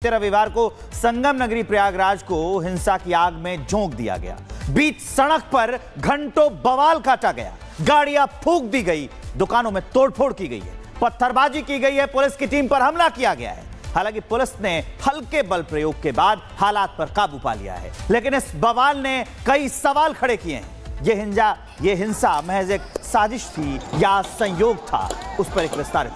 रविवार को संगम नगरी प्रयागराज को हिंसा की आग में झोंक दिया गया। बीच सड़क पर घंटों बवाल काटा गया, गाड़ियां फूंक दी गई, दुकानों में तोड़फोड़ की गई है, पत्थरबाजी की गई है, पुलिस की टीम पर हमला किया गया है। हालांकि पुलिस ने हल्के बल प्रयोग के बाद हालात पर काबू पा लिया है, लेकिन इस बवाल ने कई सवाल खड़े किए हैं। ये हिंसा महज एक साजिश थी या संयोग था, उस पर एक विस्तारित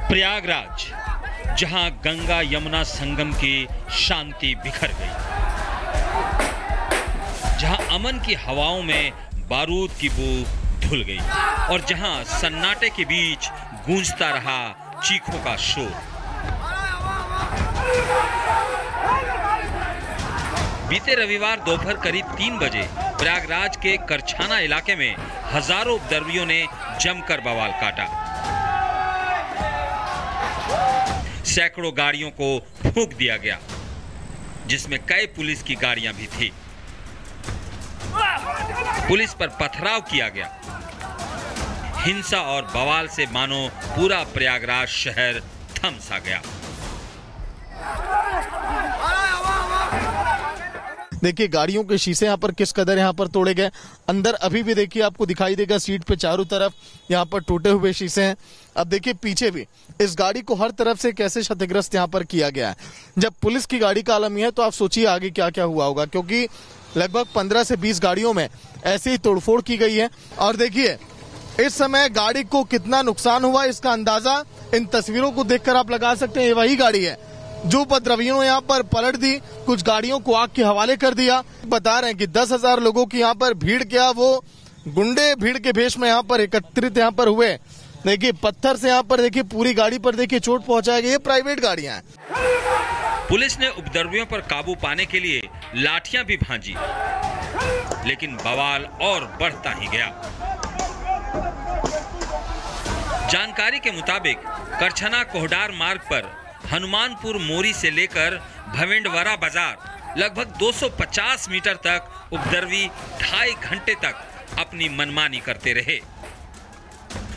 प्रयागराज, जहां गंगा यमुना संगम की शांति बिखर गई, जहां अमन की हवाओं में बारूद की बू धुल गई और जहां सन्नाटे के बीच गूंजता रहा चीखों का शोर। बीते रविवार दोपहर करीब 3 बजे प्रयागराज के करछाना इलाके में हजारों उपद्रवियों ने जमकर बवाल काटा। सैकड़ों गाड़ियों को फूंक दिया गया, जिसमें कई पुलिस की गाड़ियां भी थी। पुलिस पर पथराव किया गया। हिंसा और बवाल से मानो पूरा प्रयागराज शहर थम सा गया। देखिए गाड़ियों के शीशे यहाँ पर किस कदर यहाँ पर तोड़े गए। अंदर अभी भी देखिए आपको दिखाई देगा, सीट पे चारों तरफ यहाँ पर टूटे हुए शीशे हैं। अब देखिए पीछे भी इस गाड़ी को हर तरफ से कैसे क्षतिग्रस्त यहाँ पर किया गया है। जब पुलिस की गाड़ी का आलम है तो आप सोचिए आगे क्या क्या हुआ होगा, क्योंकि लगभग 15 से 20 गाड़ियों में ऐसे ही तोड़फोड़ की गई है। और देखिए इस समय गाड़ी को कितना नुकसान हुआ, इसका अंदाजा इन तस्वीरों को देखकर आप लगा सकते हैं। ये वही गाड़ी है जो उपद्रवियों ने यहाँ पर पलट दी, कुछ गाड़ियों को आग के हवाले कर दिया। बता रहे हैं कि 10,000 लोगों की यहाँ पर भीड़, क्या वो गुंडे भीड़ के भेष में यहाँ पर एकत्रित यहाँ पर हुए। देखिए पत्थर से यहाँ पर देखिए पूरी गाड़ी पर देखिए चोट पहुंचाया गया। ये प्राइवेट गाड़ियां हैं। पुलिस ने उपद्रवियों पर काबू पाने के लिए लाठियां भी भांजी, लेकिन बवाल और बढ़ता ही गया। जानकारी के मुताबिक करछना कोहडार मार्ग पर हनुमानपुर मोरी से लेकर भवेंडवरा बाजार लगभग 250 मीटर तक उपद्रवी 2.5 घंटे तक अपनी मनमानी करते रहे।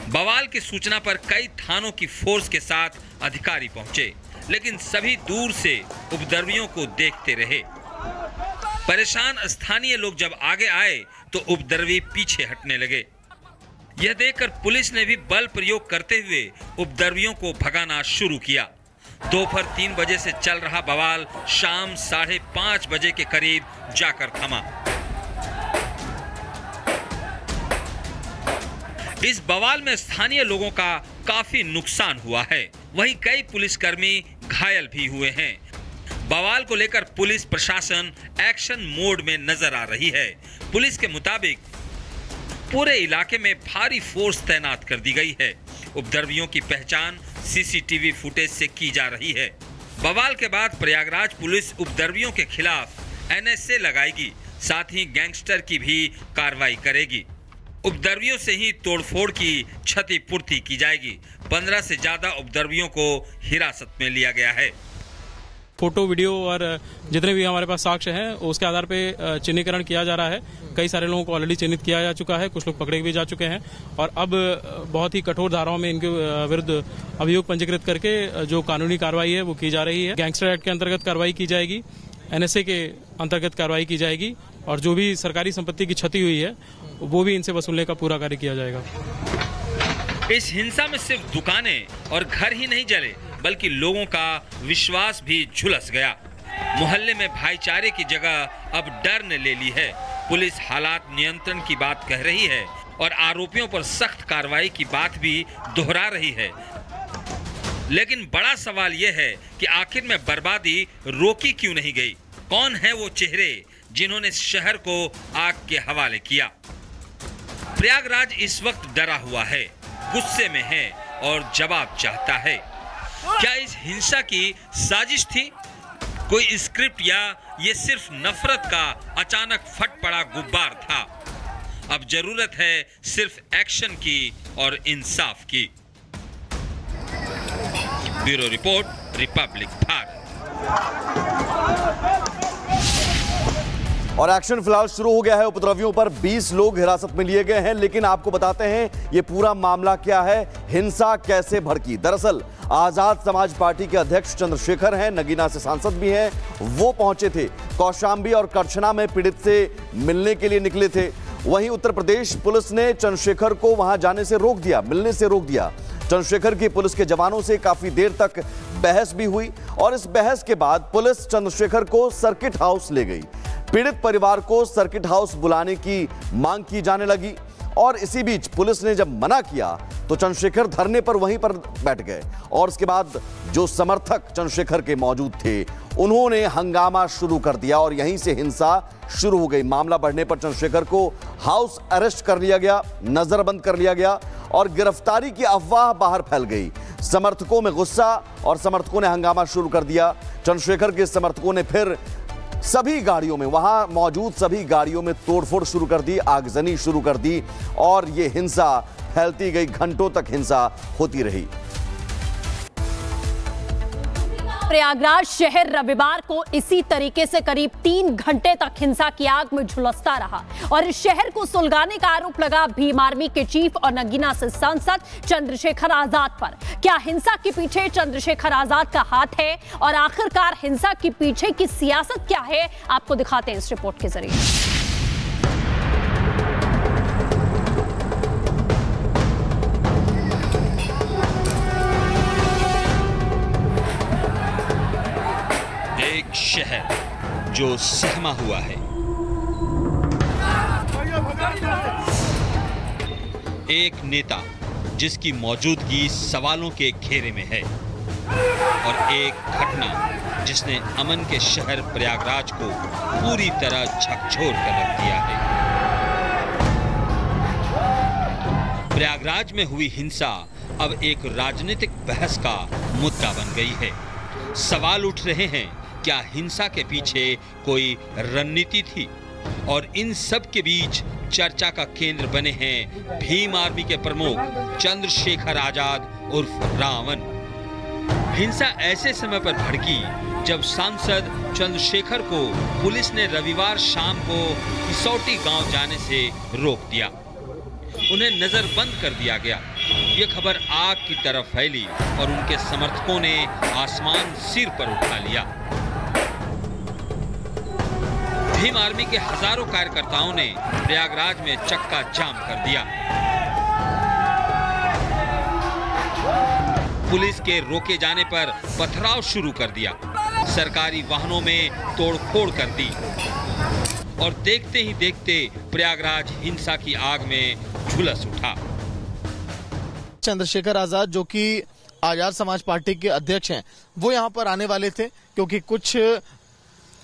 बवाल की सूचना पर कई थानों की फोर्स के साथ अधिकारी पहुंचे, लेकिन सभी दूर से उपद्रवियों को देखते रहे। परेशान स्थानीय लोग जब आगे आए तो उपद्रवी पीछे हटने लगे। यह देखकर पुलिस ने भी बल प्रयोग करते हुए उपद्रवियों को भगाना शुरू किया। दोपहर 3 बजे से चल रहा बवाल शाम 5:30 बजे के करीब जाकर थमा। इस बवाल में स्थानीय लोगों का काफी नुकसान हुआ है, वहीं कई पुलिसकर्मी घायल भी हुए हैं। बवाल को लेकर पुलिस प्रशासन एक्शन मोड में नजर आ रही है। पुलिस के मुताबिक पूरे इलाके में भारी फोर्स तैनात कर दी गई है। उपद्रवियों की पहचान सीसीटीवी फुटेज से की जा रही है। बवाल के बाद प्रयागराज पुलिस उपद्रवियों के खिलाफ एनएसए लगाएगी, साथ ही गैंगस्टर की भी कार्रवाई करेगी। उपद्रवियों से ही तोड़फोड़ की क्षतिपूर्ति की जाएगी। 15 से ज्यादा उपद्रवियों को हिरासत में लिया गया है। फोटो, वीडियो और जितने भी हमारे पास साक्ष्य हैं उसके आधार पे चिन्हीकरण किया जा रहा है। कई सारे लोगों को ऑलरेडी चिन्हित किया जा चुका है, कुछ लोग पकड़े भी जा चुके हैं और अब बहुत ही कठोर धाराओं में इनके विरुद्ध अभियोग पंजीकृत करके जो कानूनी कार्रवाई है वो की जा रही है। गैंगस्टर एक्ट के अंतर्गत कार्रवाई की जाएगी, एनएसए के अंतर्गत कार्रवाई की जाएगी और जो भी सरकारी संपत्ति की क्षति हुई है वो भी इनसे वसूलने का पूरा कार्य किया जाएगा। इस हिंसा में सिर्फ दुकानें और घर ही नहीं जले, बल्कि लोगों का विश्वास भी झुलस गया। मोहल्ले में भाईचारे की जगह अब डर ने ले ली है। पुलिस हालात नियंत्रण की बात कह रही है और आरोपियों पर सख्त कार्रवाई की बात भी दोहरा रही है। लेकिन बड़ा सवाल यह है कि आखिर में बर्बादी रोकी क्यों नहीं गई? कौन है वो चेहरे जिन्होंने शहर को आग के हवाले किया? प्रयागराज इस वक्त डरा हुआ है, गुस्से में है और जवाब चाहता है। क्या इस हिंसा की साजिश थी, कोई स्क्रिप्ट, या ये सिर्फ नफरत का अचानक फट पड़ा गुब्बार था? अब जरूरत है सिर्फ एक्शन की और इंसाफ की। Bureau report, Republic Bharat. और एक्शन फिलहाल शुरू हो गया है। उपद्रवियों पर 20 लोग हिरासत में लिए गए हैं, लेकिन आपको बताते हैं ये पूरा मामला क्या है, हिंसा कैसे भड़की। दरअसल आजाद समाज पार्टी के अध्यक्ष चंद्रशेखर हैं, नगीना से सांसद भी हैं, वो पहुंचे थे कौशांबी और करछना में पीड़ित से मिलने के लिए निकले थे। वहीं उत्तर प्रदेश पुलिस ने चंद्रशेखर को वहां जाने से रोक दिया, मिलने से रोक दिया। चंद्रशेखर की पुलिस के जवानों से काफी देर तक बहस भी हुई और इस बहस के बाद पुलिस चंद्रशेखर को सर्किट हाउस ले गई। पीड़ित परिवार को सर्किट हाउस बुलाने की मांग की जाने लगी और इसी बीच पुलिस ने जब मना किया तो चंद्रशेखर धरने पर वहीं पर बैठ गए और उसके बाद जो समर्थक चंद्रशेखर के मौजूद थे उन्होंने हंगामा शुरू कर दिया और यहीं से हिंसा शुरू हो गई। मामला बढ़ने पर चंद्रशेखर को हाउस अरेस्ट कर लिया गया, नजरबंद कर लिया गया और गिरफ्तारी की अफवाह बाहर फैल गई। समर्थकों में गुस्सा और समर्थकों ने हंगामा शुरू कर दिया। चंद्रशेखर के समर्थकों ने फिर सभी गाड़ियों में, वहां मौजूद सभी गाड़ियों में तोड़फोड़ शुरू कर दी, आगजनी शुरू कर दी और यह हिंसा फैलती गई। घंटों तक हिंसा होती रही। प्रयागराज शहर रविवार को इसी तरीके से करीब 3 घंटे तक हिंसा की आग में झुलसता रहा और इस शहर को सुलगाने का आरोप लगा भीम आर्मी के चीफ और नगीना से सांसद चंद्रशेखर आजाद पर। क्या हिंसा के पीछे चंद्रशेखर आजाद का हाथ है और आखिरकार हिंसा के पीछे की सियासत क्या है, आपको दिखाते हैं इस रिपोर्ट के जरिए। शहर जो सहमा हुआ है, एक नेता जिसकी मौजूदगी सवालों के घेरे में है और एक घटना जिसने अमन के शहर प्रयागराज को पूरी तरह झकझोर कर रख दिया है। प्रयागराज में हुई हिंसा अब एक राजनीतिक बहस का मुद्दा बन गई है। सवाल उठ रहे हैं, क्या हिंसा के पीछे कोई रणनीति थी? और इन सब के बीच चर्चा का केंद्र बने हैं भीम आर्मी के प्रमुख चंद्रशेखर आजाद उर्फ रावण। हिंसा ऐसे समय पर भड़की जब सांसद चंद्रशेखर को पुलिस ने रविवार शाम को इसौटी गांव जाने से रोक दिया, उन्हें नजरबंद कर दिया गया। ये खबर आग की तरह फैली और उनके समर्थकों ने आसमान सिर पर उठा लिया। भीम आर्मी के हजारों कार्यकर्ताओं ने प्रयागराज में चक्का जाम कर दिया। पुलिस के रोके जाने पर पथराव शुरू कर दिया, सरकारी वाहनों में तोड़फोड़ कर दी और देखते ही देखते प्रयागराज हिंसा की आग में झुलस उठा। चंद्रशेखर आजाद जो कि आजाद समाज पार्टी के अध्यक्ष हैं, वो यहाँ पर आने वाले थे क्योंकि कुछ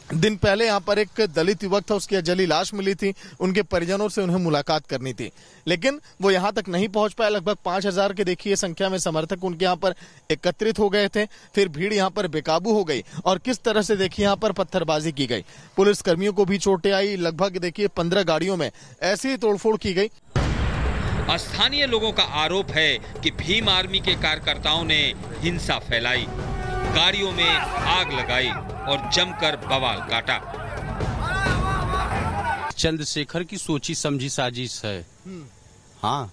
दिन पहले यहाँ पर एक दलित युवक था, उसकी जली लाश मिली थी, उनके परिजनों से उन्हें मुलाकात करनी थी, लेकिन वो यहाँ तक नहीं पहुंच पाया। लगभग 5000 के देखिए संख्या में समर्थक उनके यहाँ पर एकत्रित हो गए थे। फिर भीड़ यहाँ पर बेकाबू हो गई और किस तरह से देखिए यहाँ पर पत्थरबाजी की गई, पुलिस कर्मियों को भी चोटें आई। लगभग देखिए 15 गाड़ियों में ऐसी ही तोड़फोड़ की गई। स्थानीय लोगों का आरोप है कि भीम आर्मी के कार्यकर्ताओं ने हिंसा फैलाई, गाड़ियों में आग लगाई और जमकर बवाल काटा। चंद्रशेखर की सोची समझी साजिश है। हाँ,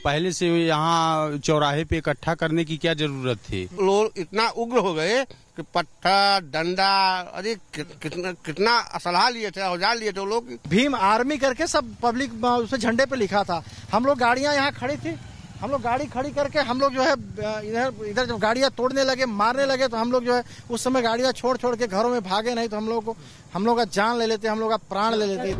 पहले से यहाँ चौराहे पे इकट्ठा करने की क्या जरूरत थी? लोग इतना उग्र हो गए कि पत्थर, डंडा, अरे कितना असलहा लिए थे, औजार लिए थे लोग। भीम आर्मी करके सब पब्लिक उसे झंडे पे लिखा था। हम लोग गाड़ियां यहाँ खड़ी थी, हम लोग गाड़ी खड़ी करके हम लोग जो है इधर जब गाड़ियां तोड़ने लगे, मारने लगे, तो हम लोग जो है उस समय गाड़ियां छोड़ छोड़ के घरों में भागे, नहीं तो हम लोग का जान ले लेते, हम लोग का प्राण ले लेते।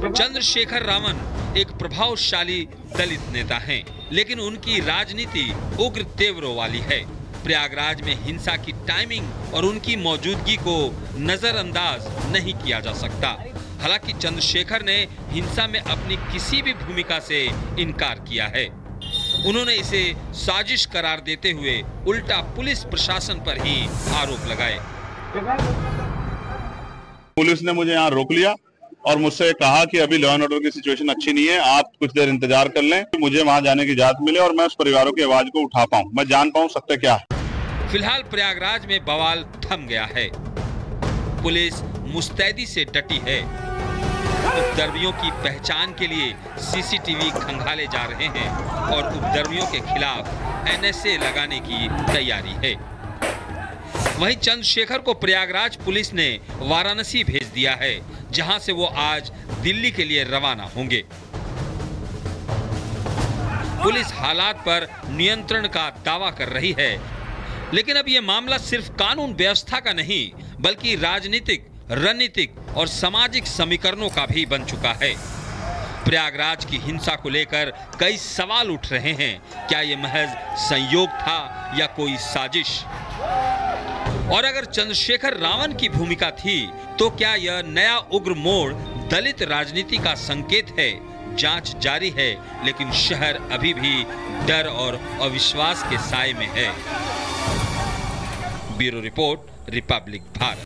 चंद्रशेखर रावण एक प्रभावशाली दलित नेता हैं, लेकिन उनकी राजनीति उग्र तेवरों वाली है। प्रयागराज में हिंसा की टाइमिंग और उनकी मौजूदगी को नजरअंदाज नहीं किया जा सकता। हालांकि चंद्रशेखर ने हिंसा में अपनी किसी भी भूमिका से इनकार किया है। उन्होंने इसे साजिश करार देते हुए उल्टा पुलिस प्रशासन पर ही आरोप लगाए। पुलिस ने मुझे यहाँ रोक लिया और मुझसे कहा कि अभी लॉ एंड ऑर्डर की सिचुएशन अच्छी नहीं है, आप कुछ देर इंतजार कर लें, मुझे वहां जाने की इजाजत मिले और मैं उस परिवारों की आवाज को उठा पाऊं, मैं जान पाऊं सत्य क्या है। फिलहाल प्रयागराज में बवाल थम गया है। पुलिस मुस्तैदी से डटी है। उपद्रवियों की पहचान के लिए सीसीटीवी खंगाले जा रहे हैं और उपद्रवियों के खिलाफ एनएसए लगाने की तैयारी है। वहीं चंद्रशेखर को प्रयागराज पुलिस ने वाराणसी भेज दिया है, जहां से वो आज दिल्ली के लिए रवाना होंगे। पुलिस हालात पर नियंत्रण का दावा कर रही है, लेकिन अब यह मामला सिर्फ कानून व्यवस्था का नहीं बल्कि राजनीतिक, रणनीतिक और सामाजिक समीकरणों का भी बन चुका है। प्रयागराज की हिंसा को लेकर कई सवाल उठ रहे हैं। क्या यह महज संयोग था या कोई साजिश? और अगर चंद्रशेखर रावण की भूमिका थी तो क्या यह नया उग्र मोड़ दलित राजनीति का संकेत है? जांच जारी है, लेकिन शहर अभी भी डर और अविश्वास के साए में है। Bureau report, Republic Bharat.